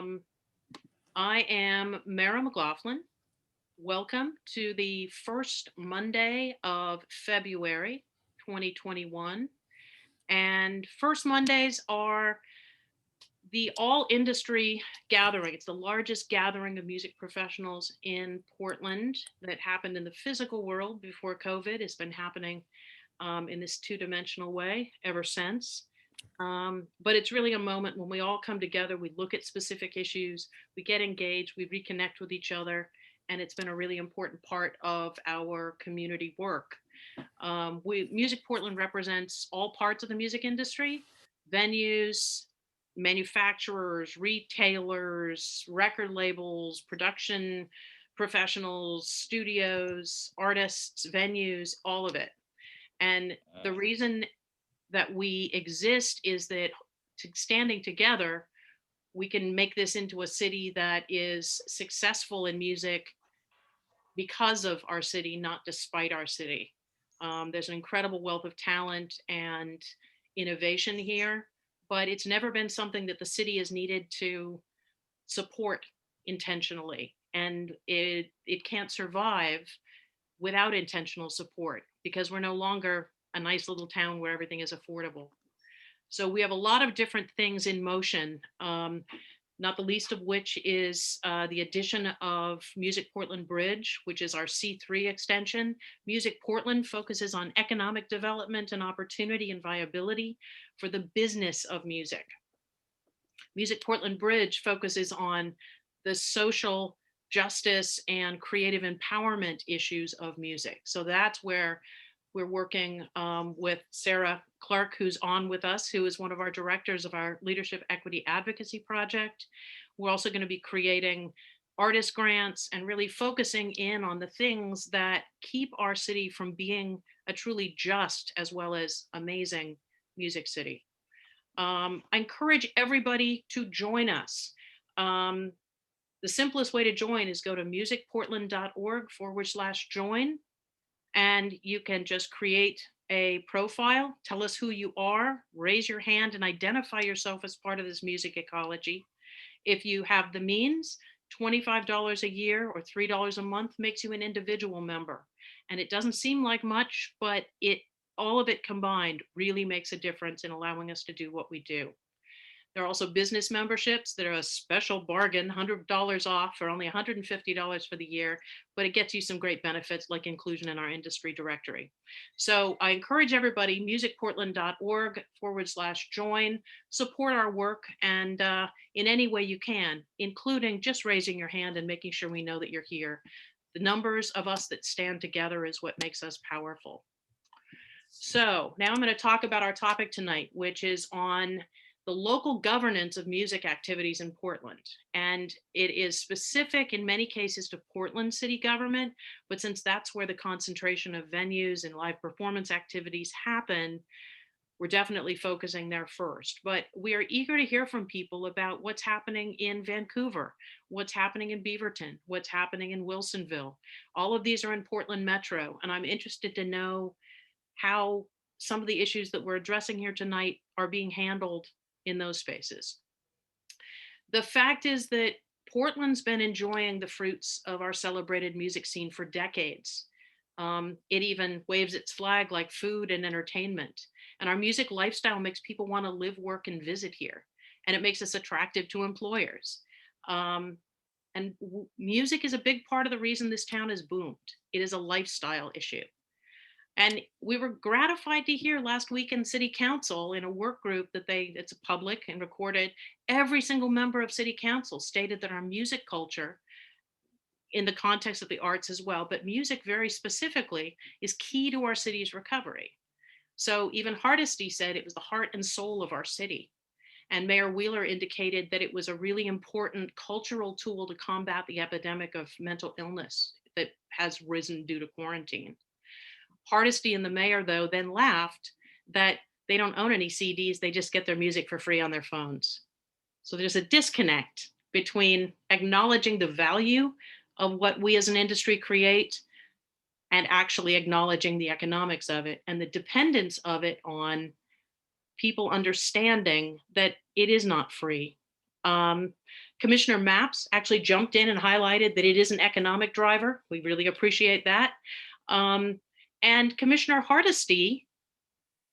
Um, I am Mara McLaughlin. Welcome to the first Monday of February 2021. And first Mondays are the all industry gathering. It's the largest gathering of music professionals in Portland that happened in the physical world before COVID. It's been happening in this two-dimensional way ever since. But it's really a moment when we all come together, we look at specific issues, we get engaged, we reconnect with each other, and it's been a really important part of our community work. Music Portland represents all parts of the music industry, venues, manufacturers, retailers, record labels, production professionals, studios, artists, venues, all of it. And the Uh, reason that we exist is that standing together, we can make this into a city that is successful in music because of our city, not despite our city. There's an incredible wealth of talent and innovation here, but it's never been something that the city has needed to support intentionally. And it can't survive without intentional support because we're no longer a nice little town where everything is affordable. So we have a lot of different things in motion, not the least of which is the addition of Music Portland Bridge, which is our C3 extension. Music Portland focuses on economic development and opportunity and viability for the business of music. Music Portland Bridge focuses on the social justice and creative empowerment issues of music. So that's where we're working with Sarah Clark, who's on with us, who is one of our directors of our Leadership Equity Advocacy Project. We're also going to be creating artist grants and really focusing in on the things that keep our city from being a truly just as well as amazing music city. I encourage everybody to join us. Um, the simplest way to join is go to musicportland.org/join, and you can just create a profile, tell us who you are, raise your hand, and identify yourself as part of this music ecology. If you have the means, $25 a year or $3 a month makes you an individual member. And it doesn't seem like much, but all of it combined really makes a difference in allowing us to do what we do. There are also business memberships that are a special bargain, $100 off for only $150 for the year, but it gets you some great benefits like inclusion in our industry directory. So I encourage everybody, musicportland.org/join, support our work, and in any way you can, including just raising your hand and making sure we know that you're here. The numbers of us that stand together is what makes us powerful. So now I'm going to talk about our topic tonight, which is on the local governance of music activities in Portland. And it is specific in many cases to Portland city government, but since that's where the concentration of venues and live performance activities happen, we're definitely focusing there first. But we are eager to hear from people about what's happening in Vancouver, what's happening in Beaverton, what's happening in Wilsonville. All of these are in Portland Metro, and I'm interested to know how some of the issues that we're addressing here tonight are being handled in those spaces. The fact is that Portland's been enjoying the fruits of our celebrated music scene for decades. It even waves its flag like food and entertainment. And our music lifestyle makes people want to live, work, and visit here. And it makes us attractive to employers. Um, and music is a big part of the reason this town has boomed. It is a lifestyle issue. And we were gratified to hear last week in city council in a work group that it's public and recorded, every single member of city council stated that our music culture, in the context of the arts as well, but music very specifically, is key to our city's recovery. So even Hardesty said it was the heart and soul of our city. And Mayor Wheeler indicated that it was a really important cultural tool to combat the epidemic of mental illness that has risen due to quarantine. Hardesty and the mayor, though, then laughed that they don't own any CDs, they just get their music for free on their phones. So there's a disconnect between acknowledging the value of what we as an industry create and actually acknowledging the economics of it and the dependence of it on people understanding that it is not free. Um, Commissioner Maps actually jumped in and highlighted that it is an economic driver. We really appreciate that. Um, and Commissioner Hardesty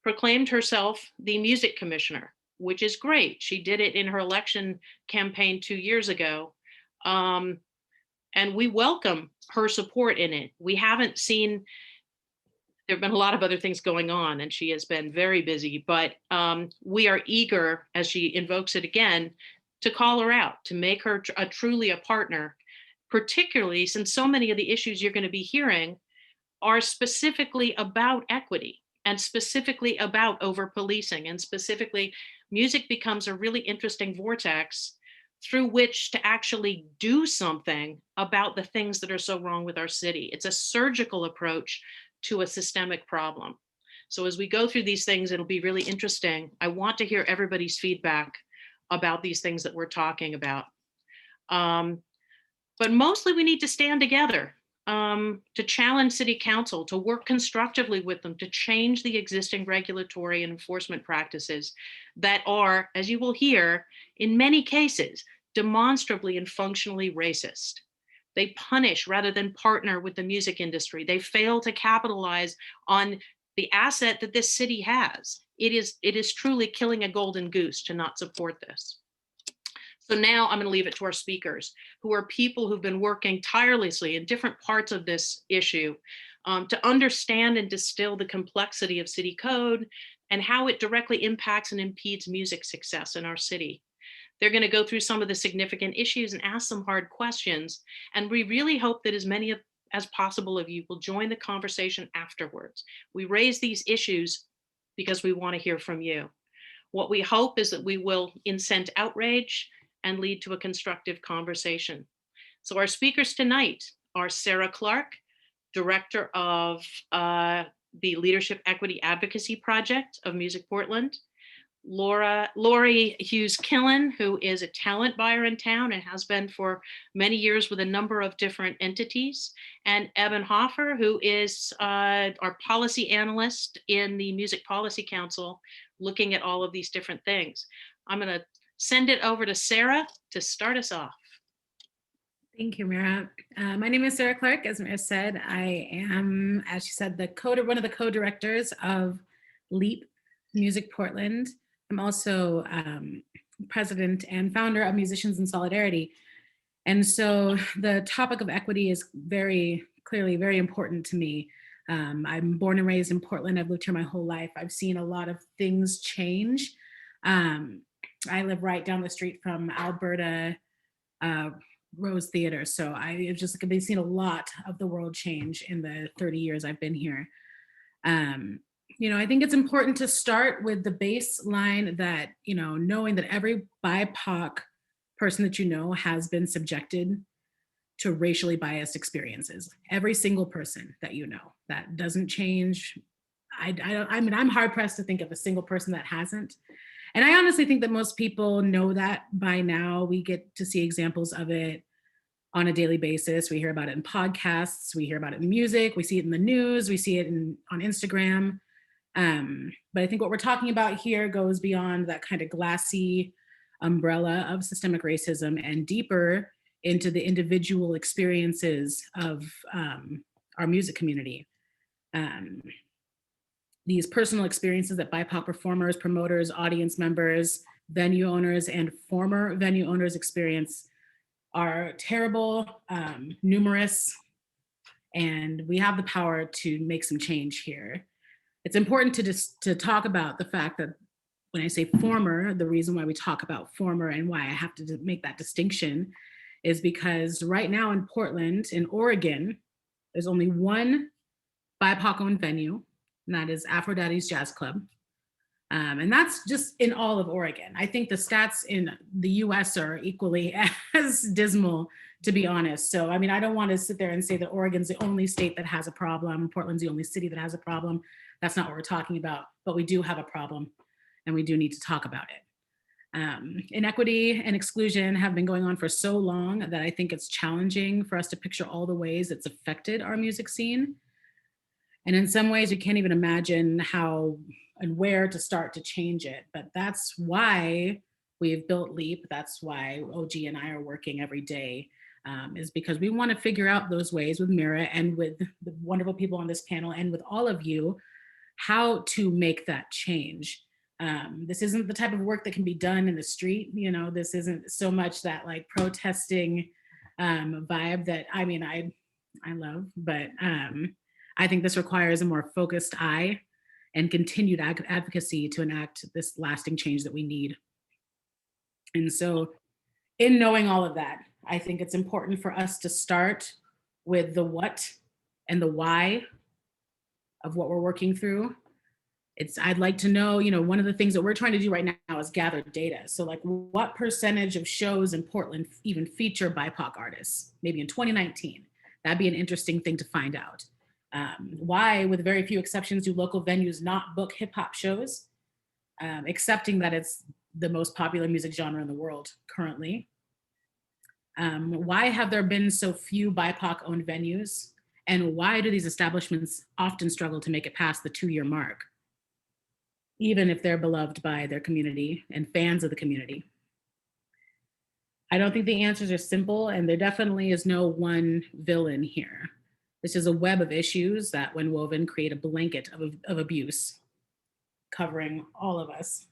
proclaimed herself the music commissioner, which is great. She did it in her election campaign 2 years ago. Um, and we welcome her support in it. We haven't seen, there have been a lot of other things going on, and she has been very busy, but we are eager, as she invokes it again, to call her out, to make her truly a partner, particularly since so many of the issues you're going to be hearing are specifically about equity and specifically about over policing, and specifically music becomes a really interesting vortex through which to actually do something about the things that are so wrong with our city. It's a surgical approach to a systemic problem. So as we go through these things, it'll be really interesting. I want to hear everybody's feedback about these things that we're talking about. But mostly we need to stand together, to challenge city council, to work constructively with them, to change the existing regulatory and enforcement practices that are, as you will hear, in many cases, demonstrably and functionally racist. They punish rather than partner with the music industry. They fail to capitalize on the asset that this city has. It is truly killing a golden goose to not support this. So now I'm going to leave it to our speakers, who are people who've been working tirelessly in different parts of this issue, to understand and distill the complexity of city code and how it directly impacts and impedes music success in our city. They're going to go through some of the significant issues and ask some hard questions. And we really hope that as many as possible of you will join the conversation afterwards. We raise these issues because we want to hear from you. What we hope is that we will incent outrage and lead to a constructive conversation. So our speakers tonight are Sarah Clark, Director of the Leadership Equity Advocacy Project of MusicPortland, Lori Hughes Killen, who is a talent buyer in town and has been for many years with a number of different entities, and Eben Hoffer, who is our policy analyst in the Music Policy Council, looking at all of these different things. I'm going to send it over to Sarah to start us off. Thank you, Mira. My name is Sarah Clark. As Mira said, I am, as she said, one of the co-directors of LEAP MusicPortland. I'm also president and founder of Musicians in Solidarity. And so the topic of equity is very clearly very important to me. I'm born and raised in Portland. I've lived here my whole life. I've seen a lot of things change. I live right down the street from Alberta Rose Theater. So I've seen a lot of the world change in the 30 years I've been here. I think it's important to start with the baseline that, knowing that every BIPOC person that you know has been subjected to racially biased experiences. Every single person that you know. That doesn't change. I'm hard pressed to think of a single person that hasn't. And I honestly think that most people know that by now. We get to see examples of it on a daily basis. We hear about it in podcasts, we hear about it in music, we see it in the news, we see it on Instagram. But I think what we're talking about here goes beyond that kind of glassy umbrella of systemic racism and deeper into the individual experiences of our music community. These personal experiences that BIPOC performers, promoters, audience members, venue owners, and former venue owners experience are terrible, numerous, and we have the power to make some change here. It's important to talk about the fact that when I say former, the reason why we talk about former and why I have to make that distinction is because right now in Portland, in Oregon, there's only one BIPOC-owned venue, and that is Aphrodite's Jazz Club. And that's just in all of Oregon. I think the stats in the US are equally as dismal, to be honest. So, I don't want to sit there and say that Oregon's the only state that has a problem, Portland's the only city that has a problem. That's not what we're talking about, but we do have a problem and we do need to talk about it. Inequity and exclusion have been going on for so long that I think it's challenging for us to picture all the ways it's affected our music scene. And in some ways, we can't even imagine how and where to start to change it. But that's why we've built LEAP. That's why OG and I are working every day, is because we want to figure out those ways with Mira and with the wonderful people on this panel and with all of you, how to make that change. This isn't the type of work that can be done in the street. You know, this isn't so much that like protesting vibe that I love, but I think this requires a more focused eye and continued advocacy to enact this lasting change that we need. And so, in knowing all of that, I think it's important for us to start with the what and the why of what we're working through. I'd like to know, you know, one of the things that we're trying to do right now is gather data. So like what percentage of shows in Portland even feature BIPOC artists, maybe in 2019? That'd be an interesting thing to find out. Why, with very few exceptions, do local venues not book hip hop shows, accepting that it's the most popular music genre in the world currently? Why have there been so few BIPOC owned venues? And why do these establishments often struggle to make it past the 2-year mark, even if they're beloved by their community and fans of the community? I don't think the answers are simple, and there definitely is no one villain here. This is a web of issues that, when woven, create a blanket of abuse covering all of us.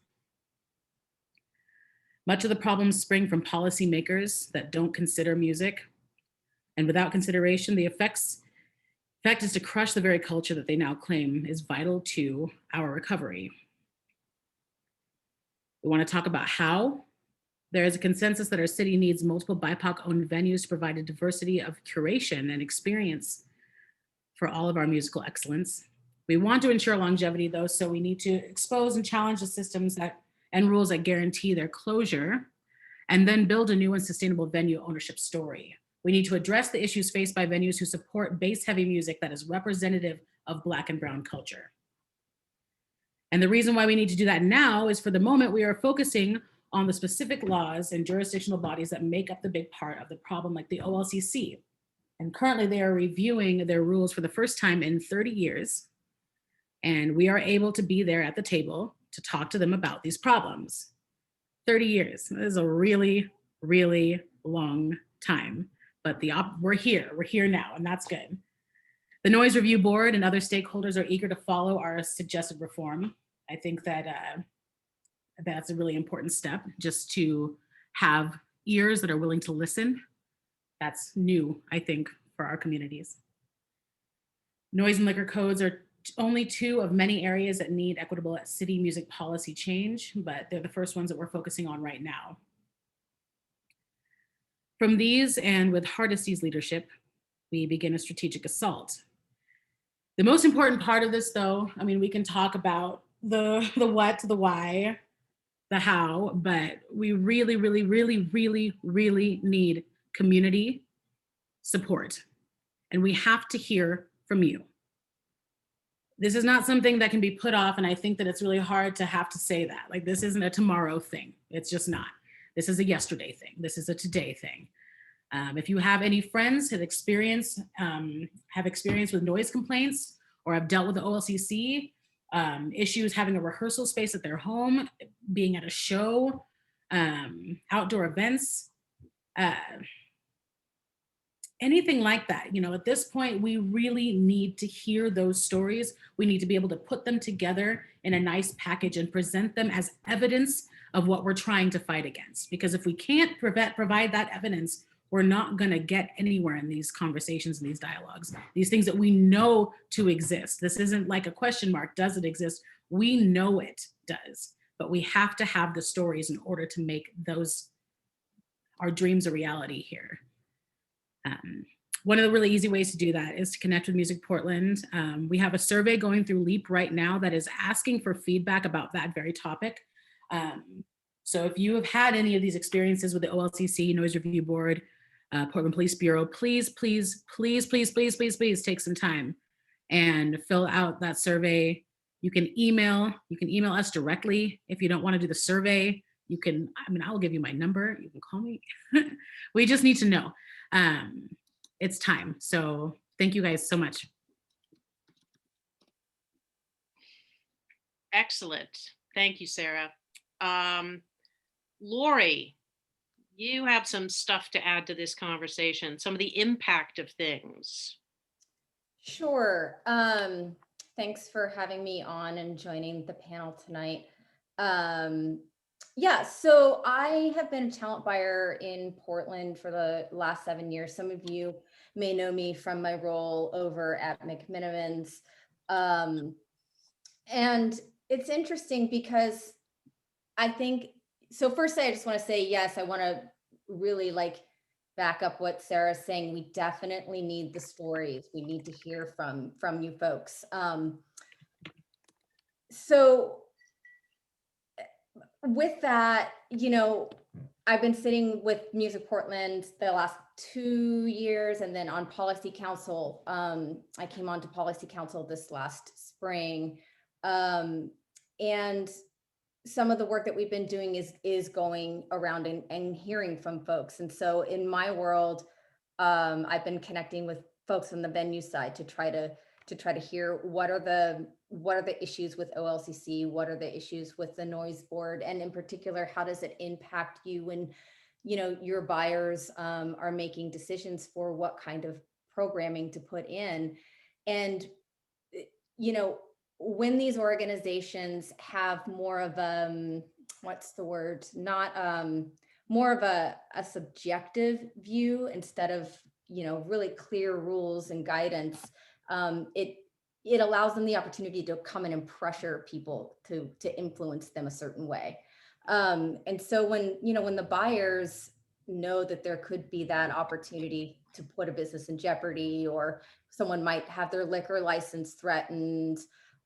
Much of the problems spring from policymakers that don't consider music, and without consideration, the effect is to crush the very culture that they now claim is vital to our recovery. We want to talk about how. There is a consensus that our city needs multiple BIPOC-owned venues to provide a diversity of curation and experience for all of our musical excellence. We want to ensure longevity, though, so we need to expose and challenge the systems and rules that guarantee their closure, and then build a new and sustainable venue ownership story. We need to address the issues faced by venues who support bass-heavy music that is representative of Black and Brown culture. And the reason why we need to do that now is, for the moment, we are focusing on the specific laws and jurisdictional bodies that make up the big part of the problem, like the OLCC. And currently they are reviewing their rules for the first time in 30 years. And we are able to be there at the table to talk to them about these problems. 30 years, that is a really, really long time. But we're here now, and that's good. The Noise Review Board and other stakeholders are eager to follow our suggested reform. I think that that's a really important step, just to have ears that are willing to listen. That's new, I think, for our communities. Noise and liquor codes are only 2 of many areas that need equitable city music policy change, but they're the first ones that we're focusing on right now. From these, and with Hardesty's leadership, we begin a strategic assault. The most important part of this, though, I mean, we can talk about the what, the why, the how, but we really, really, really, really, really need community support. And we have to hear from you. This is not something that can be put off, and I think that it's really hard to have to say that. Like, this isn't a tomorrow thing. It's just not. This is a yesterday thing. This is a today thing. If you have any friends that have experience with noise complaints, or have dealt with the OLCC, issues having a rehearsal space at their home, being at a show, outdoor events, anything like that, you know, at this point, we really need to hear those stories. We need to be able to put them together in a nice package and present them as evidence of what we're trying to fight against. Because if we can't provide that evidence, we're not going to get anywhere in these conversations and these dialogues, these things that we know to exist. This isn't like a question mark. Does it exist? We know it does, but we have to have the stories in order to make our dreams a reality here. One of the really easy ways to do that is to connect with Music Portland. We have a survey going through LEAP right now that is asking for feedback about that very topic. So if you have had any of these experiences with the OLCC, Noise Review Board, Portland Police Bureau, please, please, please, please, please, please, please take some time and fill out that survey. You can email us directly if you don't want to do the survey. I'll give you my number. You can call me. We just need to know. It's time. So thank you guys so much. Excellent. Thank you, Sarah. Lori, you have some stuff to add to this conversation, some of the impact of things. Sure. Thanks for having me on and joining the panel tonight. Um, yeah, so I have been a talent buyer in Portland for the last 7 years. Some of you may know me from my role over at McMinimans. Um, and it's interesting because I think so. First, I just want to say yes. I want to really like back up what Sarah's saying. We definitely need the stories. We need to hear from you folks. So with that, I've been sitting with Music Portland the last 2 years, and then on Policy Council. I came on to Policy Council this last spring, and some of the work that we've been doing is going around and hearing from folks. And so in my world, I've been connecting with folks on the venue side to try to hear what are the issues with OLCC, what are the issues with the noise board, and in particular, how does it impact you when your buyers are making decisions for what kind of programming to put in. And you know, when these organizations have more of what's the word? Not more of a subjective view instead of, really clear rules and guidance, it allows them the opportunity to come in and pressure people to influence them a certain way. And so when the buyers know that there could be that opportunity to put a business in jeopardy, or someone might have their liquor license threatened,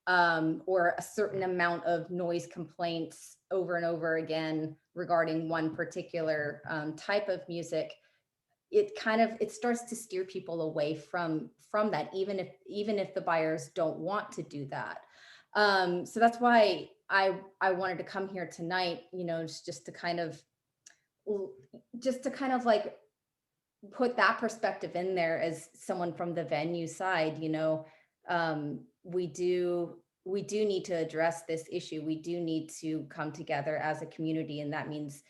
or a certain amount of noise complaints over and over again regarding one particular type of music, it starts to steer people away from that, even if the buyers don't want to do that. So that's why I wanted to come here tonight, just to kind of like put that perspective in there as someone from the venue side. We do need to address this issue. We do need to come together as a community, and that means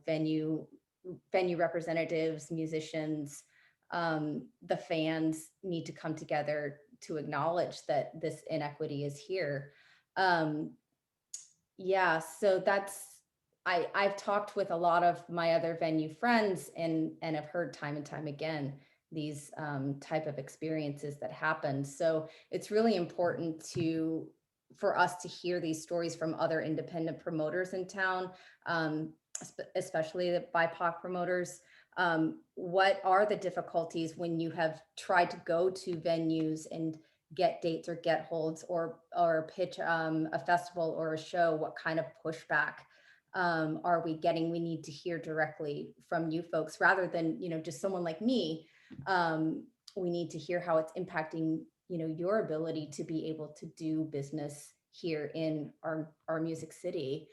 venue representatives, musicians, the fans need to come together to acknowledge that this inequity is here. um, yeah, so I've talked with a lot of my other venue friends, and have heard time and time again these type of experiences that happen. So it's really important for us to hear these stories from other independent promoters in town, especially the BIPOC promoters. What are the difficulties when you have tried to go to venues and get dates or get holds, or pitch a festival or a show? What kind of pushback are we getting? We need to hear directly from you folks rather than just someone like me. We need to hear how it's impacting your ability to be able to do business here in our music city.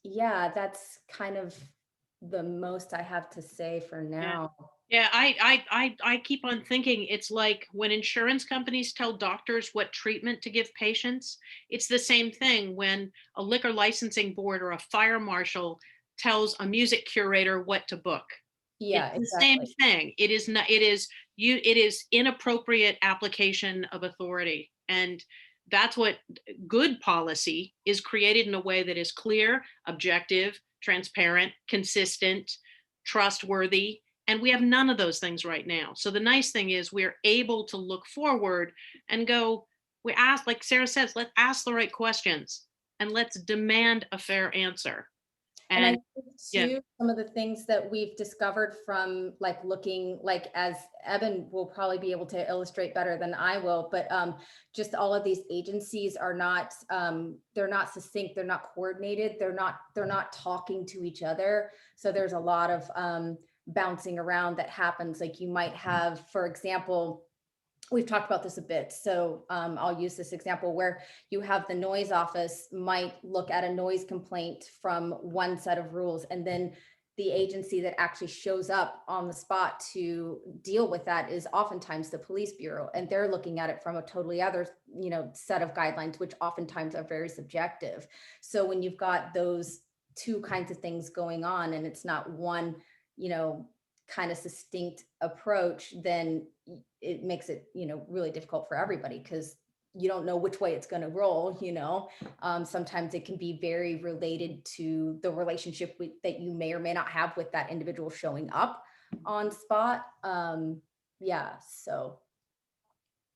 Yeah, that's kind of the most I have to say for Yeah. now. Yeah, I keep on thinking it's like when insurance companies tell doctors what treatment to give patients, it's the same thing when a liquor licensing board or a fire marshal tells a music curator what to book. It's Yeah, the same exactly. thing. It is not, it is inappropriate application of authority. And that's what good policy is, created in a way that is clear, objective, transparent, consistent, trustworthy. And we have none of those things right now. So the nice thing is we're able to look forward and go, we ask, like Sarah says, let's ask the right questions and let's demand a fair answer. And I And think yeah, too, some of the things that we've discovered from like looking, like, as Evan will probably be able to illustrate better than I will, but just all of these agencies are not, they're not succinct, they're not coordinated, they're not talking to each other. So there's a lot of bouncing around that happens. Like you might have, for example, we've talked about this a bit. So I'll use this example where you have the noise office might look at a noise complaint from one set of rules, and then the agency that actually shows up on the spot to deal with that is oftentimes the police bureau, and they're looking at it from a totally other set of guidelines, which oftentimes are very subjective. So when you've got those two kinds of things going on, and it's not one, kind of distinct approach, then it makes it, really difficult for everybody, because you don't know which way it's going to roll. Sometimes it can be very related to the relationship that you may or may not have with that individual showing up on spot. Yeah, so.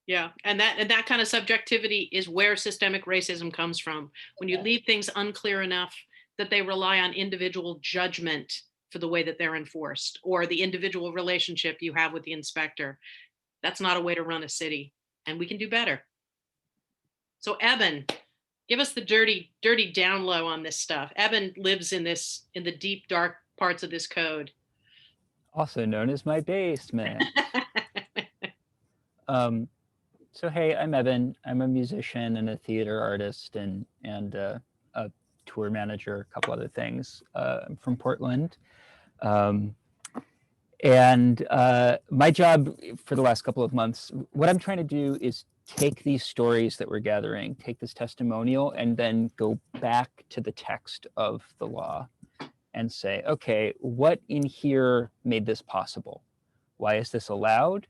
Yeah, and that kind of subjectivity is where systemic racism comes from. When you leave things unclear enough that they rely on individual judgment for the way that they're enforced, or the individual relationship you have with the inspector, that's not a way to run a city, and we can do better. So Eben, give us the dirty down low on this stuff. Eben lives in the deep, dark parts of this code. Also known as my basement. So hey, I'm Evan. I'm a musician and a theater artist and a tour manager, a couple other things. I'm from Portland. And my job for the last couple of months, what I'm trying to do is take these stories that we're gathering, take this testimonial, and then go back to the text of the law and say, okay, what in here made this possible? Why is this allowed?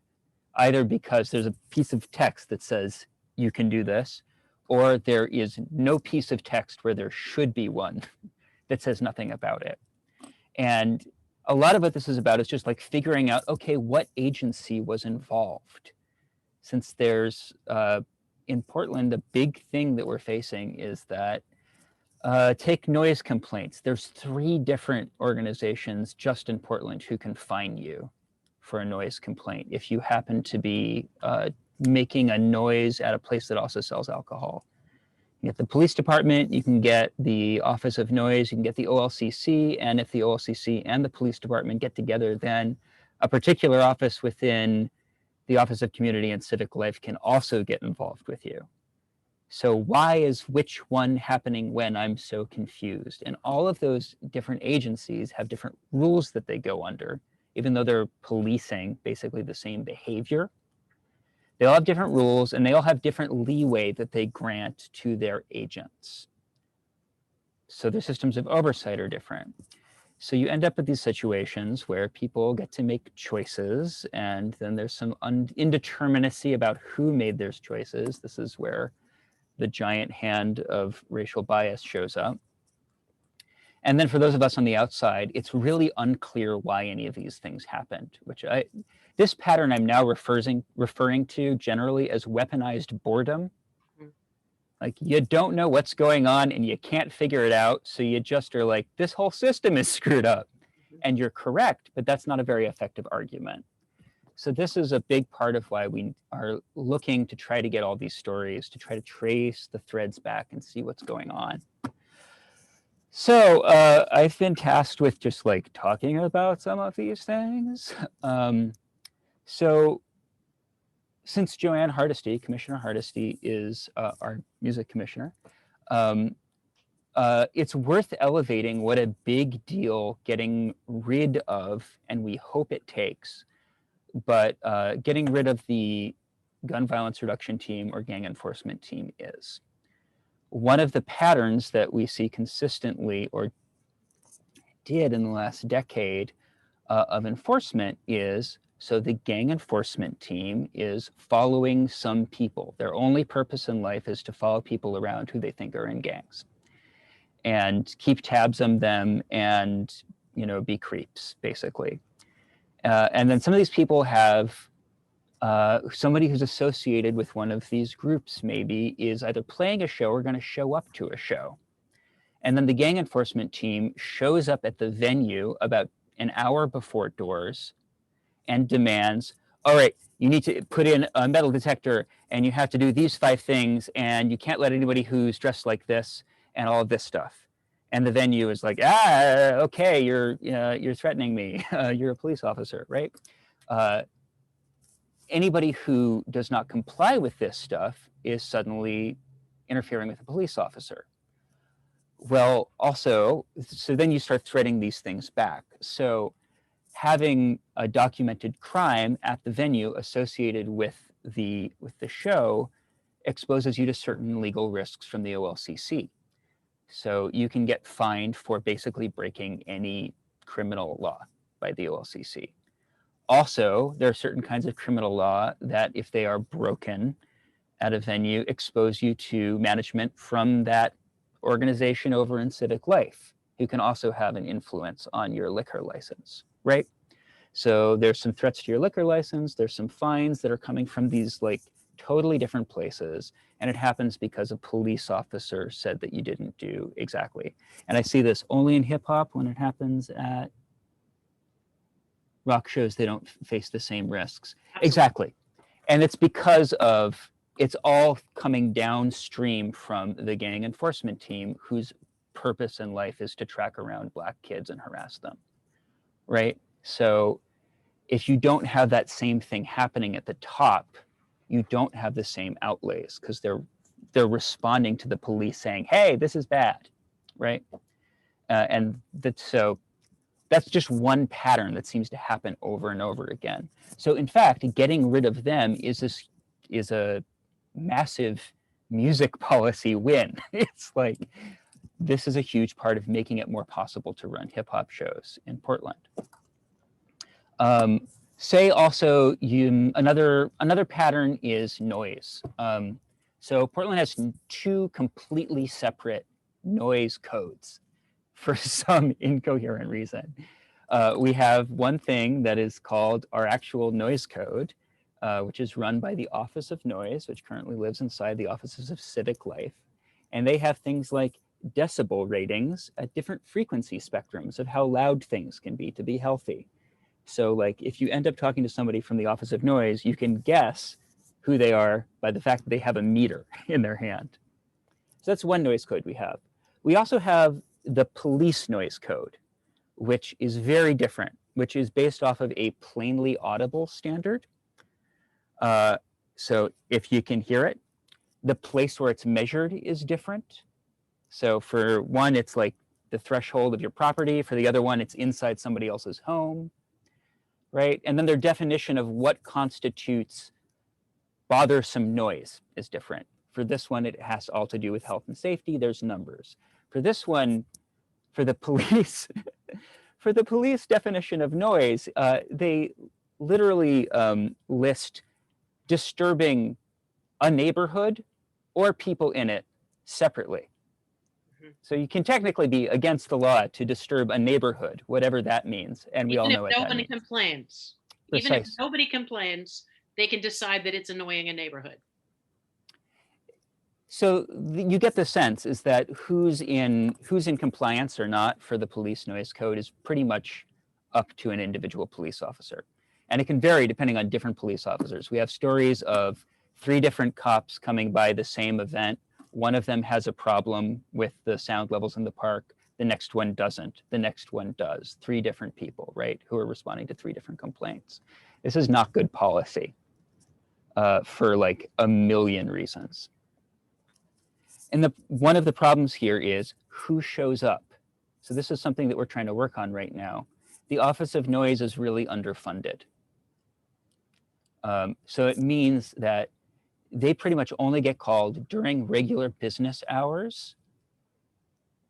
Either because there's a piece of text that says you can do this, or there is no piece of text where there should be one that says nothing about it. And a lot of what this is about is just like figuring out, okay, what agency was involved? Since there's, in Portland, a big thing that we're facing is that take noise complaints. There's 3 different organizations just in Portland who can fine you for a noise complaint if you happen to be making a noise at a place that also sells alcohol. You get the police department, you can get the Office of Noise, you can get the OLCC, and if the OLCC and the police department get together, then a particular office within the Office of Community and Civic Life can also get involved with you. So why is which one happening when? I'm so confused. And all of those different agencies have different rules that they go under, even though they're policing basically the same behavior. They all have different rules, and they all have different leeway that they grant to their agents. So their systems of oversight are different. So you end up with these situations where people get to make choices, and then there's some indeterminacy about who made those choices. This is where the giant hand of racial bias shows up. And then for those of us on the outside, it's really unclear why any of these things happened, this pattern I'm now referring to generally as weaponized boredom. Like, you don't know what's going on and you can't figure it out, so you just are like, this whole system is screwed up. And you're correct, but that's not a very effective argument. So this is a big part of why we are looking to try to get all these stories, to try to trace the threads back and see what's going on. So I've been tasked with just like talking about some of these things. So since Joanne Hardesty, Commissioner Hardesty, is our music commissioner, it's worth elevating what a big deal getting rid of, and we hope it takes, but getting rid of the gun violence reduction team or gang enforcement team is. One of the patterns that we see consistently, or did in the last decade, of enforcement is, so the gang enforcement team is following some people. Their only purpose in life is to follow people around who they think are in gangs and keep tabs on them and, be creeps, basically. And then some of these people have somebody who's associated with one of these groups maybe is either playing a show or going to show up to a show. And then the gang enforcement team shows up at the venue about an hour before doors and demands, all right, you need to put in a metal detector and you have to do these 5 things and you can't let anybody who's dressed like this and all of this stuff. And the venue is like, okay, you're threatening me. You're a police officer, right? Anybody who does not comply with this stuff is suddenly interfering with a police officer. Well, also, so then you start threading these things back. So having a documented crime at the venue associated with the show exposes you to certain legal risks from the OLCC. So you can get fined for basically breaking any criminal law by the OLCC. Also, there are certain kinds of criminal law that, if they are broken at a venue, expose you to management from that organization over in civic life, who can also have an influence on your liquor license, right? So there's some threats to your liquor license, there's some fines that are coming from these like totally different places, and it happens because a police officer said that you didn't do exactly. And I see this only in hip hop. When it happens at rock shows, they don't face the same risks. Absolutely. Exactly. And it's because of, it's all coming downstream from the gang enforcement team, whose purpose in life is to track around Black kids and harass them, right? So if you don't have that same thing happening at the top, you don't have the same outlays, because they're responding to the police saying, hey, this is bad, right? And so that's just one pattern that seems to happen over and over again. So in fact, getting rid of them is a massive music policy win. It's like, this is a huge part of making it more possible to run hip hop shows in Portland. Say also, another pattern is noise. So Portland has two completely separate noise codes for some incoherent reason. We have one thing that is called our actual noise code, which is run by the Office of Noise, which currently lives inside the Offices of Civic Life. And they have things like decibel ratings at different frequency spectrums of how loud things can be to be healthy. So like, if you end up talking to somebody from the Office of Noise, you can guess who they are by the fact that they have a meter in their hand. So that's one noise code we have. We also have the police noise code, which is very different, which is based off of a plainly audible standard. So if you can hear it, the place where it's measured is different. So for one, it's like the threshold of your property. For the other one, it's inside somebody else's home, right? And then their definition of what constitutes bothersome noise is different. For this one, it has all to do with health and safety. There's numbers. For this one, for the police, for the police definition of noise, they literally list disturbing a neighborhood or people in it separately. So you can technically be against the law to disturb a neighborhood, whatever that means, and we all know what that means. Even if nobody complains, Precise. even if nobody complains, they can decide that it's annoying a neighborhood. So you get the sense is that who's in compliance or not for the police noise code is pretty much up to an individual police officer. And it can vary depending on different police officers. We have stories of 3 different cops coming by the same event. One of them has a problem with the sound levels in the park. The next one doesn't. The next one does. 3 different people, right, who are responding to 3 different complaints. This is not good policy for like a million reasons. And one of the problems here is who shows up. So this is something that we're trying to work on right now. The Office of Noise is really underfunded. So it means that they pretty much only get called during regular business hours.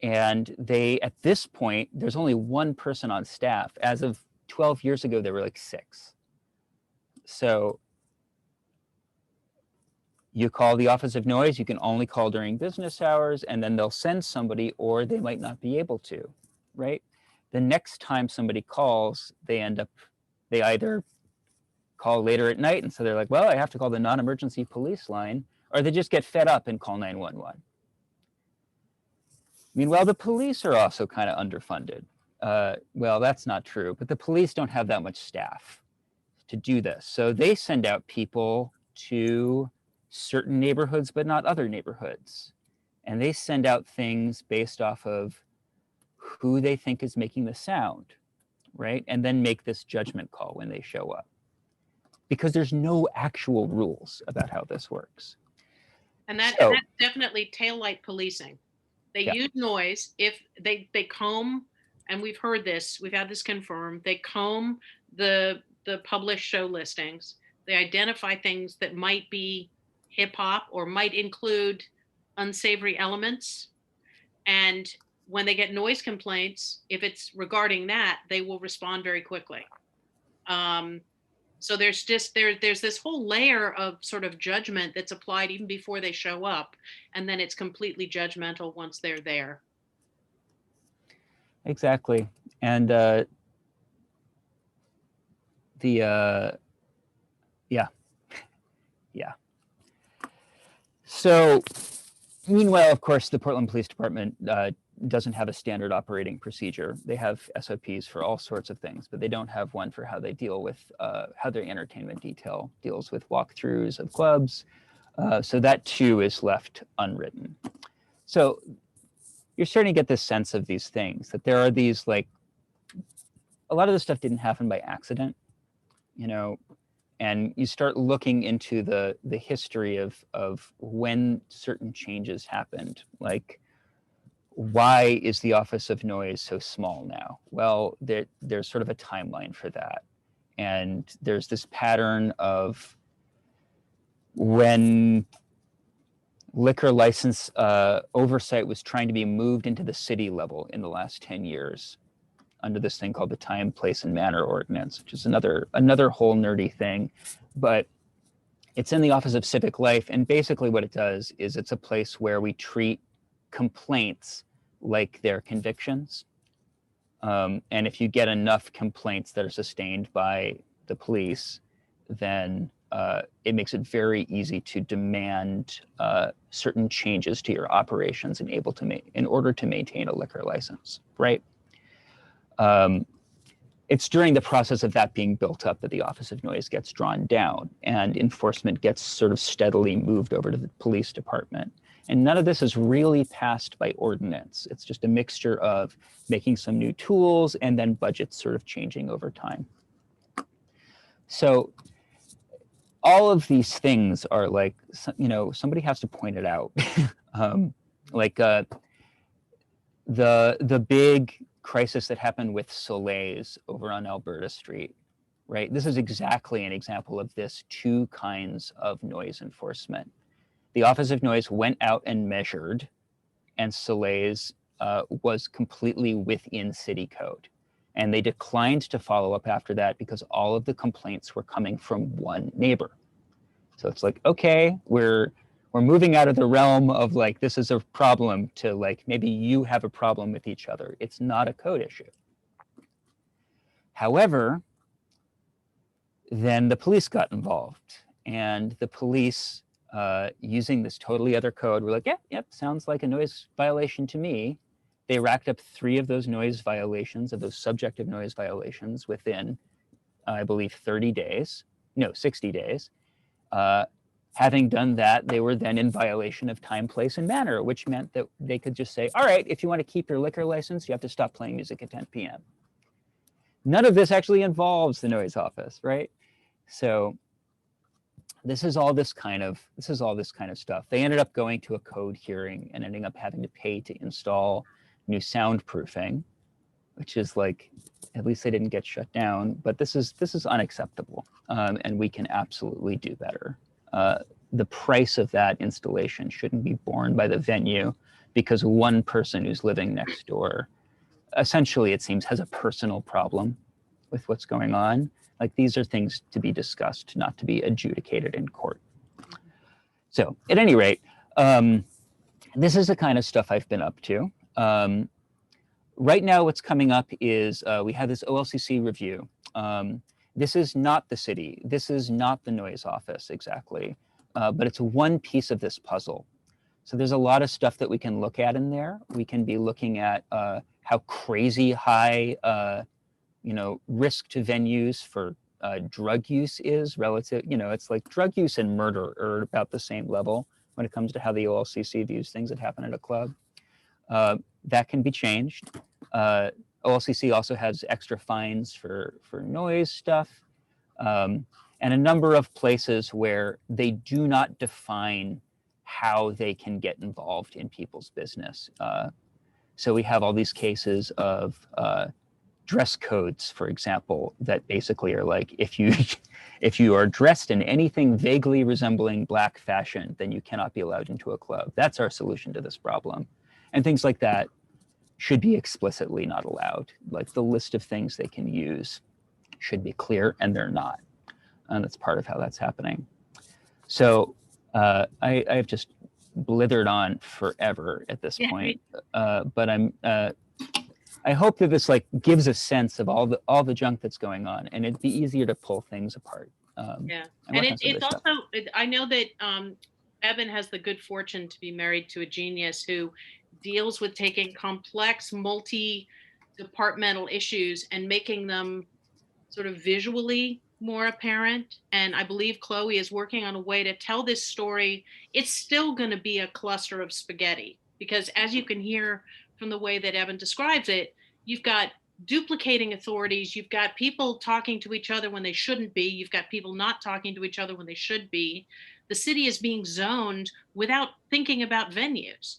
And they, at this point, there's only 1 person on staff. As of 12 years ago, there were like 6. So you call the Office of Noise, you can only call during business hours, and then they'll send somebody, or they might not be able to, right? The next time somebody calls, they either call later at night, and so they're like, well, I have to call the non-emergency police line, or they just get fed up and call 911. Meanwhile, the police are also kind of underfunded. Well, that's not true, but the police don't have that much staff to do this. So they send out people to certain neighborhoods, but not other neighborhoods. And they send out things based off of who they think is making the sound, right? And then make this judgment call when they show up. Because there's no actual rules about how this works. And that's definitely taillight policing. They use noise if they comb, and we've heard this, we've had this confirmed, they comb the published show listings. They identify things that might be hip hop or might include unsavory elements. And when they get noise complaints, if it's regarding that, they will respond very quickly. So there's this whole layer of sort of judgment that's applied even before they show up, and then it's completely judgmental once they're there. Exactly. And yeah. So meanwhile, of course, the Portland Police Department doesn't have a standard operating procedure. They have SOPs for all sorts of things, but they don't have one for how they deal with how their entertainment detail deals with walkthroughs of clubs. So that too is left unwritten. So you're starting to get this sense of these things, that there are these, like, a lot of this stuff didn't happen by accident, you know, and you start looking into the history of when certain changes happened. Like, why is the Office of Noise so small now? Well, there's sort of a timeline for that. And there's this pattern of when liquor license oversight was trying to be moved into the city level in the last 10 years under this thing called the Time, Place, and Manner Ordinance, which is another whole nerdy thing. But it's in the Office of Civic Life, and basically what it does is it's a place where we treat complaints like they're convictions. And if you get enough complaints that are sustained by the police, then it makes it very easy to demand certain changes to your operations in order to maintain a liquor license, right? It's during the process of that being built up that the Office of Noise gets drawn down and enforcement gets sort of steadily moved over to the police department. And none of this is really passed by ordinance. It's just a mixture of making some new tools and then budgets sort of changing over time. So all of these things are like, you know, somebody has to point it out. Like the big crisis that happened with Soleil's over on Alberta Street, right? This is exactly an example of this two kinds of noise enforcement. The Office of Noise went out and measured, and Soleil's was completely within city code. And they declined to follow up after that because all of the complaints were coming from one neighbor. So it's like, okay, we're moving out of the realm of like, this is a problem to like, maybe you have a problem with each other. It's not a code issue. However, then the police got involved, and the police, using this totally other code, were like, yep, sounds like a noise violation to me. They racked up 3 of those noise violations, of those subjective noise violations within, I believe, 60 days. Having done that, they were then in violation of time, place, and manner, which meant that they could just say, all right, if you want to keep your liquor license, you have to stop playing music at 10 p.m. None of this actually involves the noise office, right? So this is all this kind of stuff. They ended up going to a code hearing and ending up having to pay to install new soundproofing, which is like, at least they didn't get shut down, but this is unacceptable, and we can absolutely do better. The price of that installation shouldn't be borne by the venue because one person who's living next door, essentially it seems, has a personal problem with what's going on. Like, these are things to be discussed, not to be adjudicated in court. So at any rate, this is the kind of stuff I've been up to. Right now, what's coming up is we have this OLCC review. This is not the city. This is not the noise office exactly, but it's one piece of this puzzle. So there's a lot of stuff that we can look at in there. We can be looking at how crazy high, risk to venues for drug use is relative. It's like drug use and murder are about the same level when it comes to how the OLCC views things that happen at a club. That can be changed. OLCC also has extra fines for noise stuff, and a number of places where they do not define how they can get involved in people's business. So we have all these cases of dress codes, for example, that basically are like, if you if you are dressed in anything vaguely resembling Black fashion, then you cannot be allowed into a club. That's our solution to this problem. And things like that should be explicitly not allowed. Like the list of things they can use should be clear, and they're not. And that's part of how that's happening. So I've just blithered on forever at this point, but I hope that this like gives a sense of all the junk that's going on, and it'd be easier to pull things apart. Yeah, I'm and working on some it's other stuff. also, I know that Evan has the good fortune to be married to a genius who deals with taking complex, multi-departmental issues and making them sort of visually more apparent. And I believe Chloe is working on a way to tell this story. It's still going to be a cluster of spaghetti because, as you can hear from the way that Evan describes it, you've got duplicating authorities, you've got people talking to each other when they shouldn't be, you've got people not talking to each other when they should be. The city is being zoned without thinking about venues.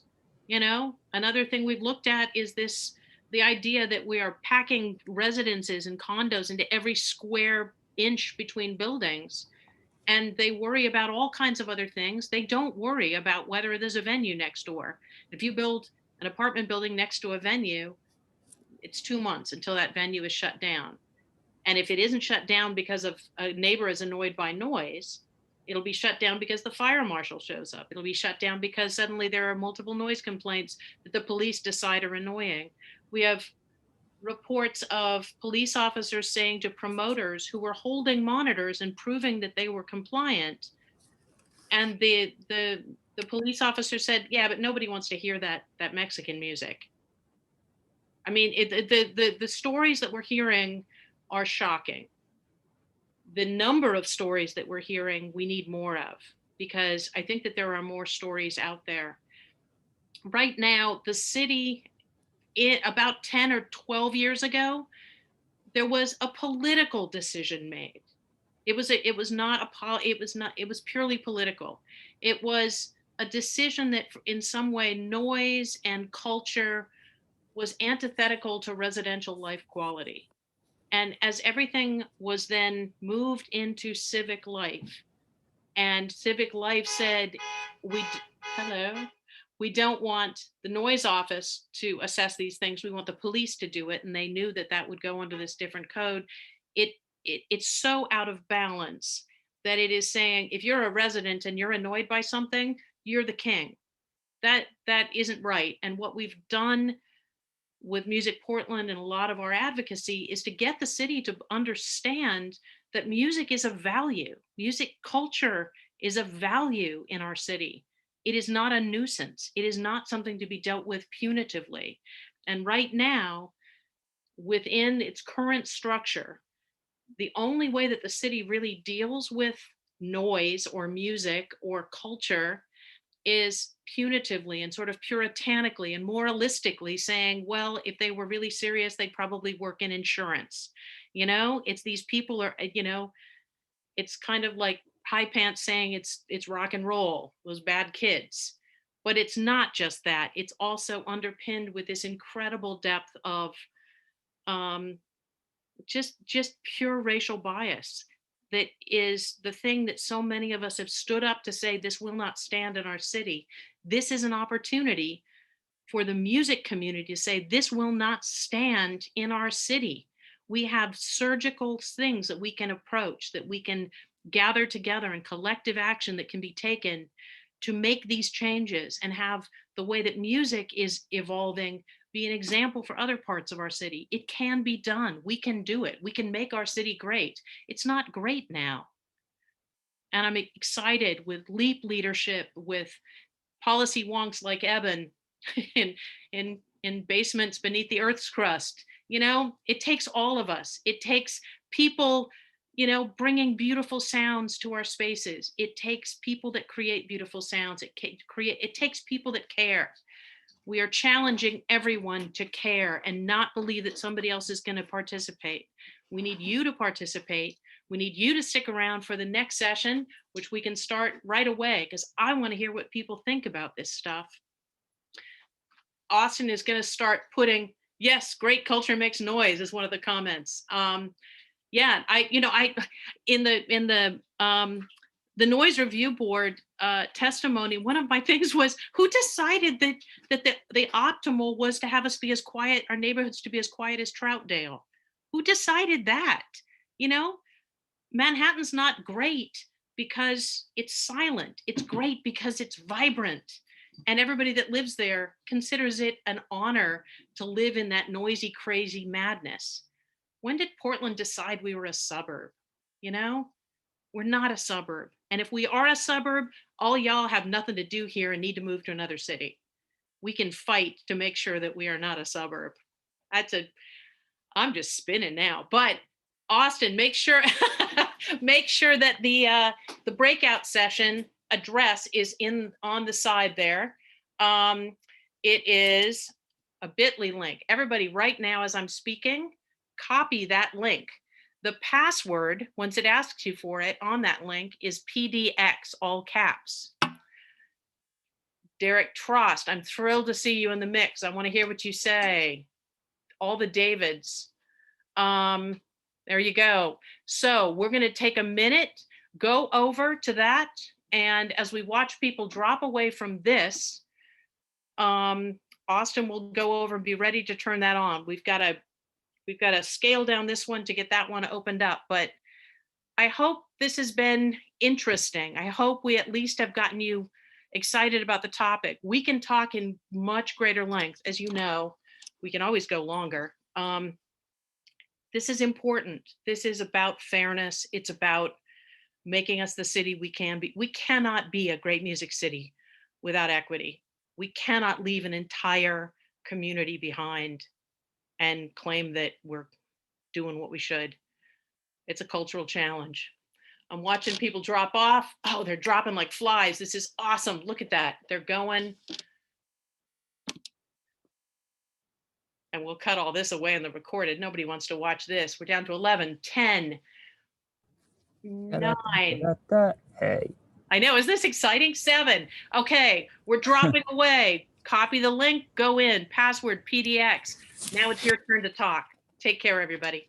You know, another thing we've looked at is this, the idea that we are packing residences and condos into every square inch between buildings, and they worry about all kinds of other things. They don't worry about whether there's a venue next door. If you build an apartment building next to a venue, it's 2 months until that venue is shut down. And if it isn't shut down because of a neighbor is annoyed by noise, it'll be shut down because the fire marshal shows up. It'll be shut down because suddenly there are multiple noise complaints that the police decide are annoying. We have reports of police officers saying to promoters who were holding monitors and proving that they were compliant, and the police officer said, "Yeah, but nobody wants to hear that Mexican music." I mean, the stories that we're hearing are shocking. The number of stories that we're hearing, we need more of, because I think that there are more stories out there. Right now, the city, about 10 or 12 years ago, there was a political decision made. It was not it was purely political. It was a decision that in some way noise and culture was antithetical to residential life quality. And as everything was then moved into civic life, and civic life said, hello, we don't want the noise office to assess these things. We want the police to do it. And they knew that that would go under this different code. It's so out of balance that it is saying, if you're a resident and you're annoyed by something, you're the king. That isn't right. And what we've done with Music Portland and a lot of our advocacy is to get the city to understand that music is a value. Music culture is a value in our city. It is not a nuisance. It is not something to be dealt with punitively. And right now, within its current structure, the only way that the city really deals with noise or music or culture is punitively and sort of puritanically and moralistically saying, well, if they were really serious, they'd probably work in insurance. You know, it's these people are, you know, it's kind of like High Pants saying it's rock and roll, those bad kids. But it's not just that. It's also underpinned with this incredible depth of um, just pure racial bias that is the thing that so many of us have stood up to say this will not stand in our city. This is an opportunity for the music community to say this will not stand in our city. We have surgical things that we can approach, that we can gather together and collective action that can be taken to make these changes and have the way that music is evolving be an example for other parts of our city. It can be done. We can do it. We can make our city great. It's not great now. And I'm excited with LEAP leadership, with policy wonks like Eben in basements beneath the earth's crust. You know, it takes all of us. It takes people, you know, bringing beautiful sounds to our spaces. It takes people that create beautiful sounds. It takes people that care. We are challenging everyone to care and not believe that somebody else is going to participate. We need you to participate. We need you to stick around for the next session, which we can start right away, because I want to hear what people think about this stuff. Austin is going to start putting Yes, great culture makes noise is one of the comments. Yeah, in the noise review board testimony, one of my things was, who decided that the optimal was to have us be as quiet, our neighborhoods to be as quiet as Troutdale? Who decided that? You know, Manhattan's not great because it's silent. It's great because it's vibrant. And everybody that lives there considers it an honor to live in that noisy, crazy madness. When did Portland decide we were a suburb? You know, we're not a suburb. And if we are a suburb, all y'all have nothing to do here and need to move to another city. We can fight to make sure that we are not a suburb. I'm just spinning now. But Austin, make sure make sure that the breakout session address is on the side there. It is a bit.ly link. Everybody right now, as I'm speaking, copy that link. The password, once it asks you for it on that link, is PDX, all caps. Derek Trost, I'm thrilled to see you in the mix. I want to hear what you say. All the Davids. There you go. So we're going to take a minute, go over to that. And as we watch people drop away from this, Austin will go over and be ready to turn that on. We've got to scale down this one to get that one opened up. But I hope this has been interesting. I hope we at least have gotten you excited about the topic. We can talk in much greater length. As you know, we can always go longer. This is important. This is about fairness. It's about making us the city we can be. We cannot be a great music city without equity. We cannot leave an entire community behind and claim that we're doing what we should. It's a cultural challenge. I'm watching people drop off. Oh, they're dropping like flies. This is awesome. Look at that. They're going. And we'll cut all this away in the recorded. Nobody wants to watch this. We're down to 11, 10, 9. Hey. I know, isn't this exciting? 7. Okay, we're dropping away. Copy the link, go in, password PDX. Now it's your turn to talk. Take care, everybody.